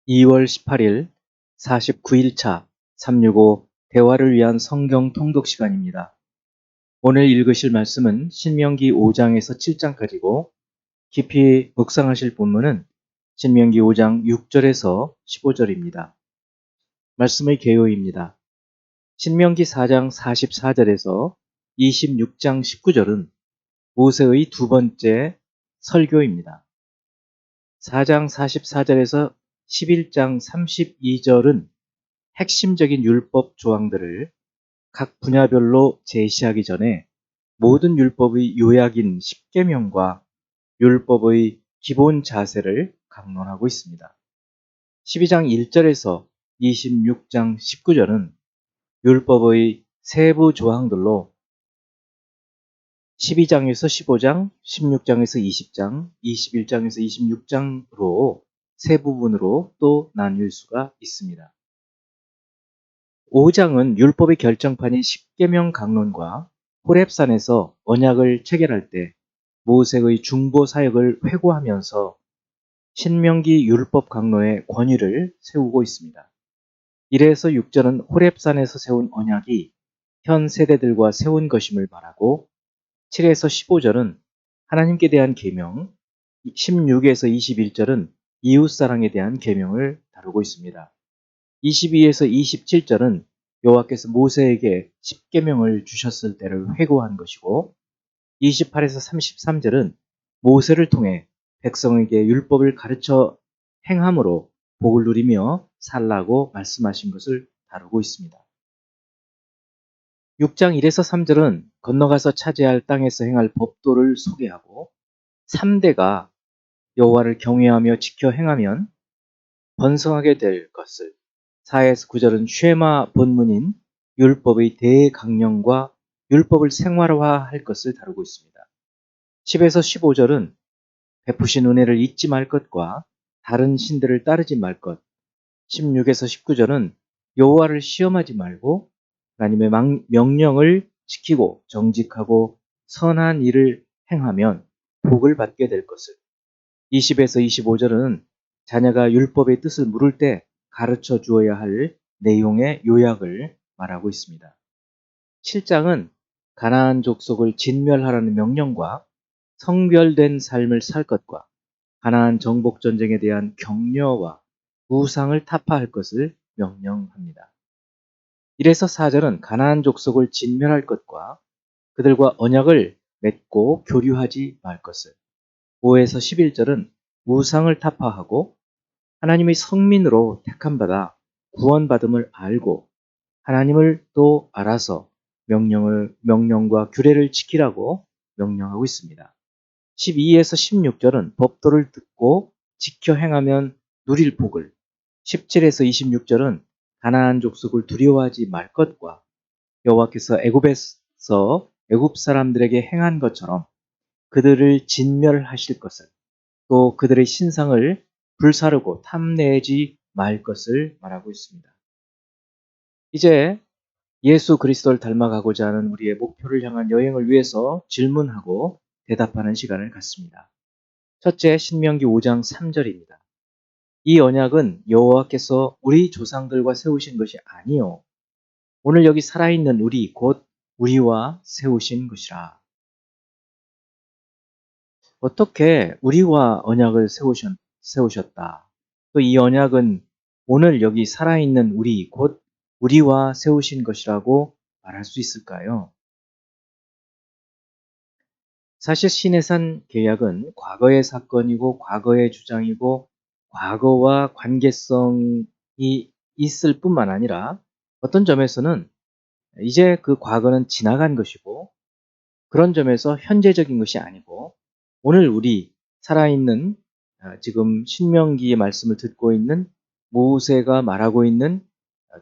2월 18일 49일차 365 대화를 위한 성경 통독 시간입니다. 오늘 읽으실 말씀은 신명기 5장에서 7장까지고 깊이 묵상하실 본문은 신명기 5장 6절에서 15절입니다. 말씀의 개요입니다. 신명기 4장 44절에서 26장 19절은 모세의 두 번째 설교입니다. 4장 44절에서 11장 32절은 핵심적인 율법 조항들을 각 분야별로 제시하기 전에 모든 율법의 요약인 십계명과 율법의 기본 자세를 강론하고 있습니다. 12장 1절에서 26장 19절은 율법의 세부 조항들로 12장에서 15장, 16장에서 20장, 21장에서 26장으로 세 부분으로 또 나뉠 수가 있습니다. 5장은 율법의 결정판인 십계명 강론과 호렙산에서 언약을 체결할 때 모세의 중보 사역을 회고하면서 신명기 율법 강론의 권위를 세우고 있습니다. 1에서 6절은 호렙산에서 세운 언약이 현 세대들과 세운 것임을 말하고 7에서 15절은 하나님께 대한 계명, 16에서 21절은 이웃사랑에 대한 계명을 다루고 있습니다. 22에서 27절은 여호와께서 모세에게 십계명을 주셨을 때를 회고한 것이고 28에서 33절은 모세를 통해 백성에게 율법을 가르쳐 행함으로 복을 누리며 살라고 말씀하신 것을 다루고 있습니다. 6장 1에서 3절은 건너가서 차지할 땅에서 행할 법도를 소개하고 3대가 여호와를 경외하며 지켜 행하면 번성하게 될 것을 4에서 9절은 쉐마 본문인 율법의 대강령과 율법을 생활화할 것을 다루고 있습니다. 10에서 15절은 베푸신 은혜를 잊지 말 것과 다른 신들을 따르지 말 것. 16에서 19절은 여호와를 시험하지 말고 하나님의 명령을 지키고 정직하고 선한 일을 행하면 복을 받게 될 것을. 20에서 25절은 자녀가 율법의 뜻을 물을 때 가르쳐 주어야 할 내용의 요약을 말하고 있습니다. 7장은 가나안 족속을 진멸하라는 명령과 성별된 삶을 살 것과 가나안 정복 전쟁에 대한 격려와 우상을 타파할 것을 명령합니다. 1에서 4절은 가나안 족속을 진멸할 것과 그들과 언약을 맺고 교류하지 말 것을. 5에서 11절은 우상을 타파하고 하나님의 성민으로 택함받아 구원받음을 알고 하나님을 또 알아서 명령과 규례를 지키라고 명령하고 있습니다. 12에서 16절은 법도를 듣고 지켜 행하면 누릴 복을, 17에서 26절은 가나안 족속을 두려워하지 말 것과 여호와께서 애굽에서 애굽 사람들에게 행한 것처럼 그들을 진멸하실 것을, 또 그들의 신상을 불사르고 탐내지 말 것을 말하고 있습니다. 이제 예수 그리스도를 닮아가고자 하는 우리의 목표를 향한 여행을 위해서 질문하고 대답하는 시간을 갖습니다. 첫째, 신명기 5장 3절입니다. 이 언약은 여호와께서 우리 조상들과 세우신 것이 아니요 오늘 여기 살아있는 우리 곧 우리와 세우신 것이라. 어떻게 우리와 언약을 세우셨다. 또 이 언약은 오늘 여기 살아있는 우리 곧 우리와 세우신 것이라고 말할 수 있을까요? 사실 시내산 계약은 과거의 사건이고 과거의 주장이고 과거와 관계성이 있을 뿐만 아니라 어떤 점에서는 이제 그 과거는 지나간 것이고 그런 점에서 현재적인 것이 아니고 오늘 우리 살아있는 지금 신명기의 말씀을 듣고 있는 모세가 말하고 있는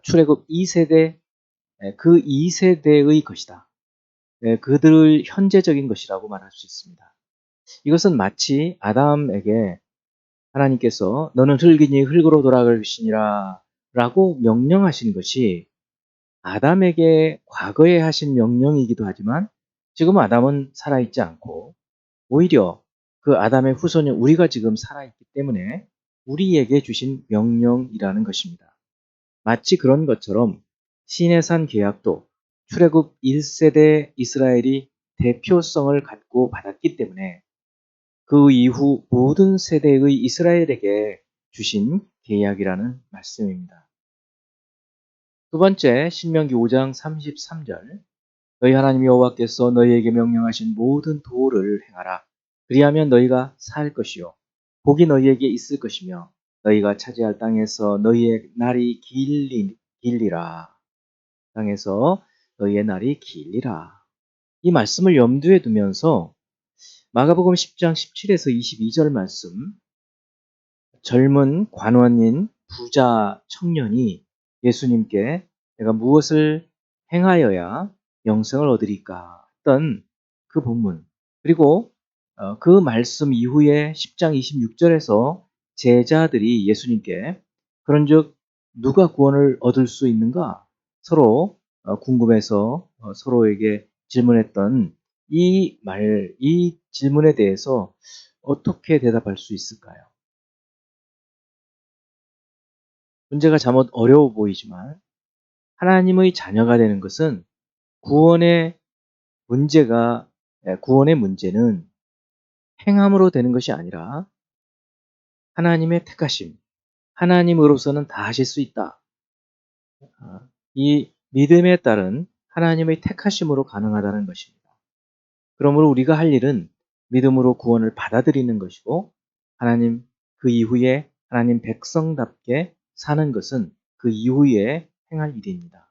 출애굽 2세대 그 2세대의 것이다. 그들 현재적인 것이라고 말할 수 있습니다. 이것은 마치 아담에게 하나님께서 너는 흙이니 흙으로 돌아갈 것이니라 라고 명령하신 것이 아담에게 과거에 하신 명령이기도 하지만 지금 아담은 살아있지 않고 오히려 그 아담의 후손인 우리가 지금 살아있기 때문에 우리에게 주신 명령이라는 것입니다. 마치 그런 것처럼 시내산 계약도 출애굽 1세대 이스라엘이 대표성을 갖고 받았기 때문에 그 이후 모든 세대의 이스라엘에게 주신 계약이라는 말씀입니다. 두 번째, 신명기 5장 33절. 너희 하나님 여호와께서 너희에게 명령하신 모든 도를 행하라. 그리하면 너희가 살 것이요 복이 너희에게 있을 것이며 너희가 차지할 땅에서 너희의 날이 길리라. 땅에서 너희의 날이 길리라. 이 말씀을 염두에 두면서 마가복음 10장 17에서 22절 말씀, 젊은 관원인 부자 청년이 예수님께 내가 무엇을 행하여야 영생을 얻으리까 했던 그 본문, 그리고 그 말씀 이후에 10장 26절에서 제자들이 예수님께 그런즉 누가 구원을 얻을 수 있는가 서로 궁금해서 서로에게 질문했던 이 질문에 대해서 어떻게 대답할 수 있을까요? 문제가 잠옷 어려워 보이지만 하나님의 자녀가 되는 것은 구원의 구원의 문제는 행함으로 되는 것이 아니라 하나님의 택하심, 하나님으로서는 다 하실 수 있다. 이 믿음에 따른 하나님의 택하심으로 가능하다는 것입니다. 그러므로 우리가 할 일은 믿음으로 구원을 받아들이는 것이고 하나님 그 이후에 하나님 백성답게 사는 것은 그 이후에 행할 일입니다.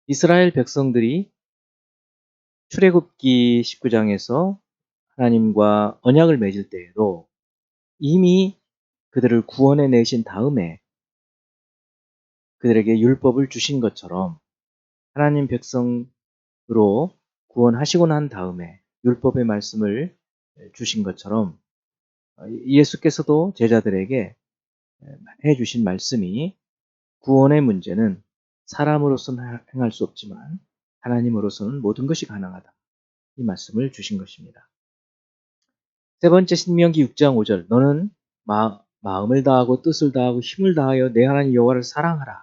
이스라엘 백성들이 출애굽기 19장에서 하나님과 언약을 맺을 때에도 이미 그들을 구원해 내신 다음에 그들에게 율법을 주신 것처럼 하나님 백성으로 구원하시고 난 다음에 율법의 말씀을 주신 것처럼 예수께서도 제자들에게 해주신 말씀이 구원의 문제는 사람으로서는 행할 수 없지만 하나님으로서는 모든 것이 가능하다. 이 말씀을 주신 것입니다. 세 번째, 신명기 6장 5절. 너는 마음을 다하고 뜻을 다하고 힘을 다하여 내 하나님 여호와를 사랑하라.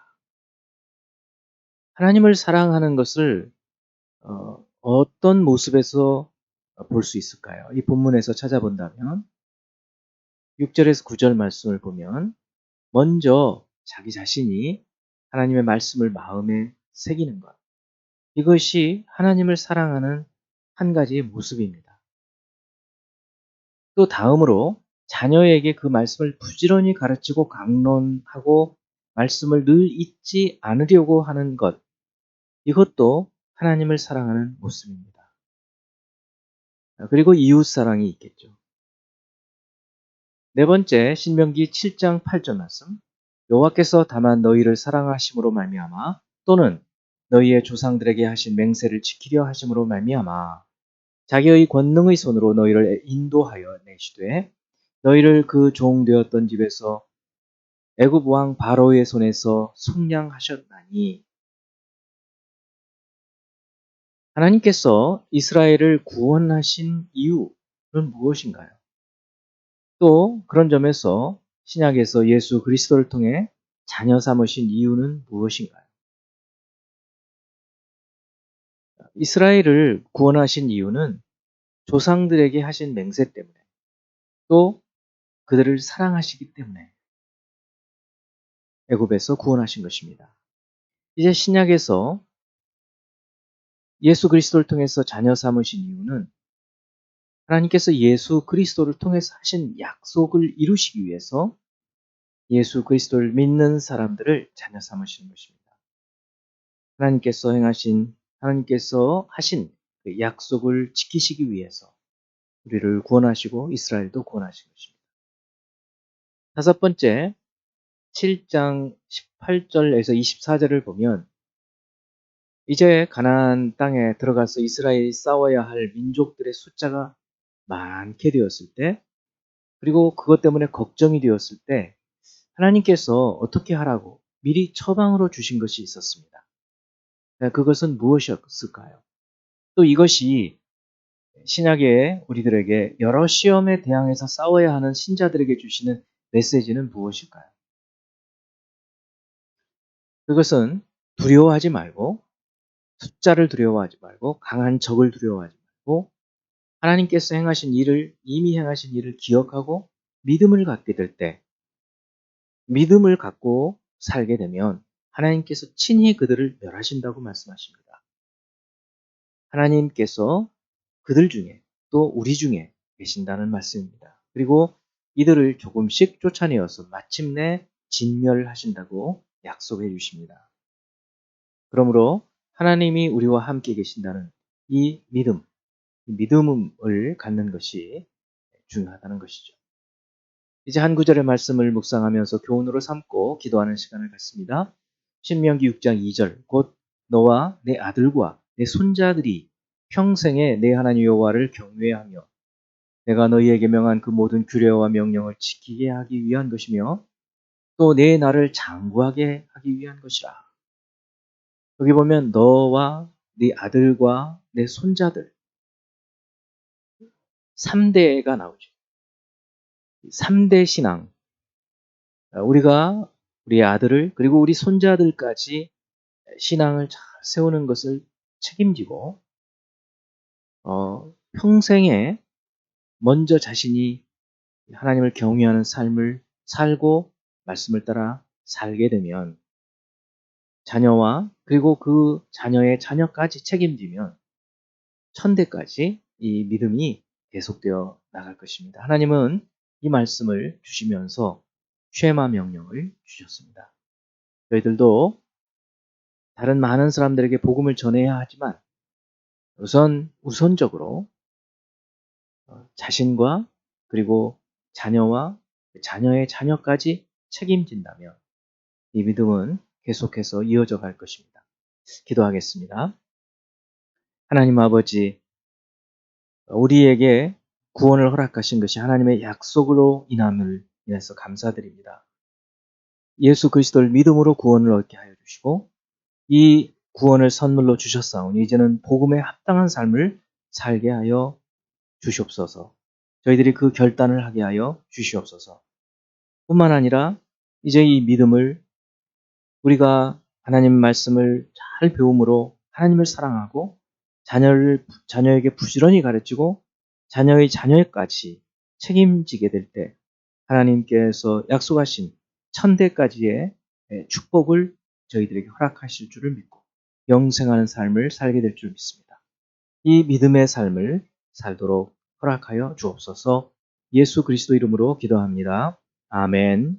하나님을 사랑하는 것을 어떤 모습에서 볼 수 있을까요? 이 본문에서 찾아본다면 6절에서 9절 말씀을 보면 먼저 자기 자신이 하나님의 말씀을 마음에 새기는 것. 이것이 하나님을 사랑하는 한 가지의 모습입니다. 또 다음으로 자녀에게 그 말씀을 부지런히 가르치고 강론하고 말씀을 늘 잊지 않으려고 하는 것. 이것도 하나님을 사랑하는 모습입니다. 그리고 이웃 사랑이 있겠죠. 네 번째, 신명기 7장 8절 말씀. 여호와께서 다만 너희를 사랑하심으로 말미암아 또는 너희의 조상들에게 하신 맹세를 지키려 하심으로 말미암아 자기의 권능의 손으로 너희를 인도하여 내시되 너희를 그 종 되었던 집에서 애굽 왕 바로의 손에서 속량하셨나니. 하나님께서 이스라엘을 구원하신 이유는 무엇인가요? 또 그런 점에서 신약에서 예수 그리스도를 통해 자녀 삼으신 이유는 무엇인가요? 이스라엘을 구원하신 이유는 조상들에게 하신 맹세 때문에 또 그들을 사랑하시기 때문에 애굽에서 구원하신 것입니다. 이제 신약에서 예수 그리스도를 통해서 자녀 삼으신 이유는 하나님께서 예수 그리스도를 통해서 하신 약속을 이루시기 위해서 예수 그리스도를 믿는 사람들을 자녀 삼으시는 것입니다. 하나님께서 하신 그 약속을 지키시기 위해서 우리를 구원하시고 이스라엘도 구원하신 것입니다. 다섯 번째, 7장 18절에서 24절을 보면 이제 가나안 땅에 들어가서 이스라엘이 싸워야 할 민족들의 숫자가 많게 되었을 때, 그리고 그것 때문에 걱정이 되었을 때 하나님께서 어떻게 하라고 미리 처방으로 주신 것이 있었습니다. 그것은 무엇이었을까요? 또 이것이 신약의 우리들에게 여러 시험에 대항해서 싸워야 하는 신자들에게 주시는 메시지는 무엇일까요? 그것은 두려워하지 말고, 숫자를 두려워하지 말고, 강한 적을 두려워하지 말고, 하나님께서 행하신 일을, 이미 행하신 일을 기억하고 믿음을 갖게 될 때, 믿음을 갖고 살게 되면 하나님께서 친히 그들을 멸하신다고 말씀하십니다. 하나님께서 그들 중에 또 우리 중에 계신다는 말씀입니다. 그리고 이들을 조금씩 쫓아내어서 마침내 진멸하신다고 약속해 주십니다. 그러므로 하나님이 우리와 함께 계신다는 이 믿음을 갖는 것이 중요하다는 것이죠. 이제 한 구절의 말씀을 묵상하면서 교훈으로 삼고 기도하는 시간을 갖습니다. 신명기 6장 2절 곧 너와 내 아들과 내 손자들이 평생에 내 하나님 여호와를 경외하며 내가 너희에게 명한 그 모든 규례와 명령을 지키게 하기 위한 것이며 또 내 나를 장구하게 하기 위한 것이라. 여기 보면 너와 네 아들과 내 손자들 3대가 나오죠. 3대 신앙. 우리가 우리 아들을 그리고 우리 손자들까지 신앙을 잘 세우는 것을 책임지고 평생에 먼저 자신이 하나님을 경외하는 삶을 살고 말씀을 따라 살게 되면 자녀와 그리고 그 자녀의 자녀까지 책임지면 천대까지 이 믿음이 계속되어 나갈 것입니다. 하나님은 이 말씀을 주시면서 쉐마 명령을 주셨습니다. 저희들도 다른 많은 사람들에게 복음을 전해야 하지만 우선적으로 자신과 그리고 자녀와 자녀의 자녀까지 책임진다면 이 믿음은 계속해서 이어져 갈 것입니다. 기도하겠습니다. 하나님 아버지, 우리에게 구원을 허락하신 것이 하나님의 약속으로 인함을 인해서 감사드립니다. 예수 그리스도를 믿음으로 구원을 얻게 하여 주시고 이 구원을 선물로 주셨사오니 이제는 복음에 합당한 삶을 살게 하여 주시옵소서. 저희들이 그 결단을 하게 하여 주시옵소서. 뿐만 아니라 이제 이 믿음을 우리가 하나님 말씀을 잘 배움으로 하나님을 사랑하고 자녀에게 부지런히 가르치고 자녀의 자녀까지 책임지게 될 때 하나님께서 약속하신 천대까지의 축복을 저희들에게 허락하실 줄을 믿고 영생하는 삶을 살게 될 줄 믿습니다. 이 믿음의 삶을 살도록 허락하여 주옵소서. 예수 그리스도 이름으로 기도합니다. 아멘.